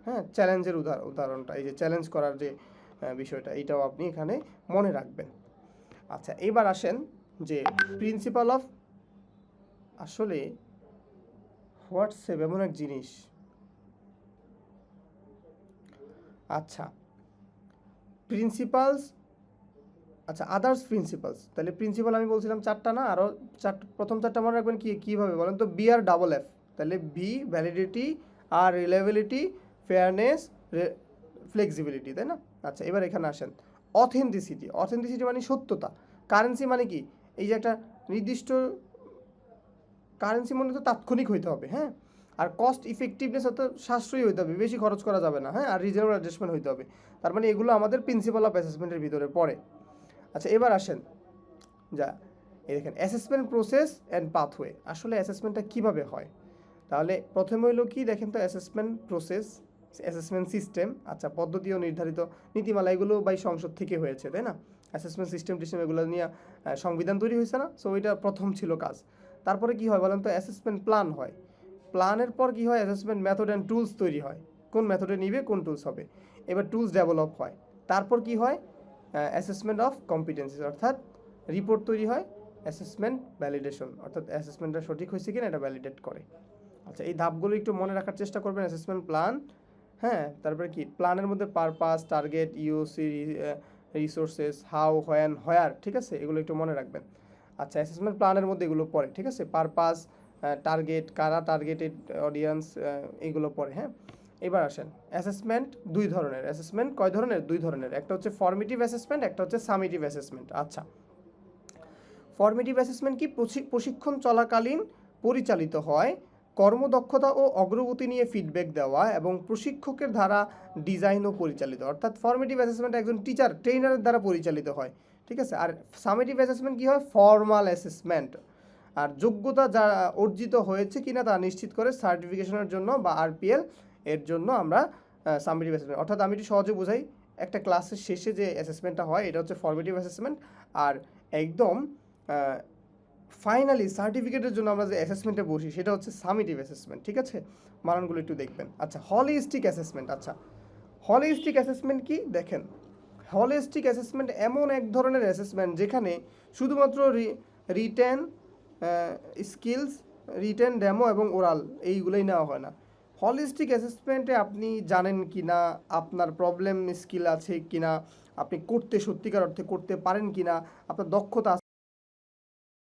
হ্যাঁ, চ্যালেঞ্জের উদাহরণটা, এই যে চ্যালেঞ্জ করার যে বিষয়টা, এইটাও আপনি এখানে মনে রাখবেন। আচ্ছা, এবার আসেন যে প্রিন্সিপাল অফ, আসলে হোয়াটসঅ্যাপ এমন এক জিনিস। আচ্ছা, প্রিন্সিপালস, আচ্ছা আদার্স প্রিন্সিপালস, তাহলে প্রিন্সিপাল আমি বলছিলাম চারটা না, আরও প্রথম চারটা মনে রাখবেন কীভাবে বলেন তো? বি আর ডাবল এফ, তাহলে বি ভ্যালিডিটি, আর রিলায়েবিলিটি, ফেয়ারনেস, ফ্লেক্সিবিলিটি, তাই না? আচ্ছা, এবার এখানে আসেন অথেন্টিসিটি। অথেন্টিসিটি মানে সত্যতা। কারেন্সি মানে কি? এই যে একটা নির্দিষ্ট কারেন্সি মানে তো তাৎক্ষণিক হইতে হবে, হ্যাঁ। আর কস্ট ইফেক্টিভনেস অর্থাৎ সাশ্রয়ী হইতে হবে, বেশি খরচ করা যাবে না, হ্যাঁ। আর রিজনেবল অ্যাডজাস্টমেন্ট হইতে হবে। তার মানে এগুলো আমাদের প্রিন্সিপাল অফ অ্যাসেসমেন্টের ভিতরে পড়ে। আচ্ছা, এবার আসেন যা এই দেখেন অ্যাসেসমেন্ট প্রসেস অ্যান্ড পাথওয়ে। আসলে অ্যাসেসমেন্টটা কীভাবে হয়? তাহলে প্রথমে হইলো কি দেখেন তো, অ্যাসেসমেন্ট প্রসেস, অ্যাসেসমেন্ট সিস্টেম, আচ্ছা পদ্ধতি ও নির্ধারিত নীতিমালা, এগুলো বাই সংসদ থেকে হয়েছে, তাই না? অ্যাসেসমেন্ট সিস্টেম টিস্টেম এগুলো নিয়ে সংবিধান তৈরি হয়েছে না? সো এটা প্রথম ছিল কাজ। তারপরে কি হয় বলেন তো? অ্যাসেসমেন্ট প্ল্যান হয়। প্ল্যানের পর কি হয়? অ্যাসেসমেন্ট মেথড অ্যান্ড টুলস তৈরি হয়, কোন মেথডে নিবে, কোন টুলস হবে। এবার টুলস ডেভেলপ হয়। তারপর কি হয়? অ্যাসেসমেন্ট অফ কম্পিটেন্সিস, অর্থাৎ রিপোর্ট তৈরি হয়। অ্যাসেসমেন্ট ভ্যালিডেশন, অর্থাৎ অ্যাসেসমেন্টটা সঠিক হয়েছে কিনা এটা ভ্যালিডেট করে। আচ্ছা, এই ধাপগুলো একটু মনে রাখার চেষ্টা করবেন। অ্যাসেসমেন্ট প্ল্যান, হ্যাঁ, তারপরে কি প্ল্যানের মধ্যে পারপাস, টার্গেট, ইউসি, রিসোর্সেস, হাউ, হোয়েন, হোয়ার, ঠিক আছে, এগুলো একটু মনে রাখবেন। আচ্ছা, অ্যাসেসমেন্ট প্ল্যানের মধ্যে এগুলো পড়ে, ঠিক আছে, পারপাস, টার্গেট, কারা টার্গেটেড অডিয়েন্স, এগুলো পড়ে, হ্যাঁ। এবার আসেন অ্যাসেসমেন্ট দুই ধরনের। অ্যাসেসমেন্ট কয় ধরনের? দুই ধরনের। একটা হচ্ছে ফর্মেটিভ অ্যাসেসমেন্ট, একটা হচ্ছে সামেটিভ অ্যাসেসমেন্ট। আচ্ছা, ফর্মেটিভ অ্যাসেসমেন্ট কি? প্রশিক্ষণ চলাকালীন পরিচালিত হয়, কর্মদক্ষতা ও অগ্রগতি নিয়ে ফিডব্যাক দেওয়া এবং প্রশিক্ষকের দ্বারা ডিজাইন ও পরিচালিত। অর্থাৎ ফর্মেটিভ অ্যাসেসমেন্ট একজন ট্রেনারের দ্বারা পরিচালিত হয়, ঠিক আছে। আর সামেটিভ অ্যাসেসমেন্ট কী হয়? ফর্মাল অ্যাসেসমেন্ট, আর যোগ্যতা যা অর্জিত হয়েছে কিনা তা নিশ্চিত করে সার্টিফিকেশনের জন্য বা আরপিএল এর জন্য আমরা সামেটিভ অ্যাসেসমেন্ট। অর্থাৎ আমি একটু সহজে বোঝাই, একটা ক্লাসের শেষে যে অ্যাসেসমেন্টটা হয় এটা হচ্ছে ফর্মেটিভ অ্যাসেসমেন্ট, আর একদম ফাইনালি সার্টিফিকেটের জন্য আমরা যে অ্যাসেসমেন্টে বসি সেটা হচ্ছে সামেটিভ অ্যাসেসমেন্ট, ঠিক আছে। মানগুলো একটু দেখবেন। আচ্ছা, হলিস্টিক অ্যাসেসমেন্ট। আচ্ছা, হলিস্টিক অ্যাসেসমেন্ট কি দেখেন? হলিস্টিক অ্যাসেসমেন্ট এমন এক ধরনের অ্যাসেসমেন্ট যেখানে শুধুমাত্র রিটেন স্কিলস, রিটেন ডেমো এবং ওরাল এইগুলোই নেওয়া হয় না। হলিস্টিক অ্যাসেসমেন্টে আপনি জানেন কি না, আপনার প্রবলেম স্কিল আছে কি না, আপনি করতে সত্যিকার অর্থে করতে পারেন কি না, আপনার দক্ষতা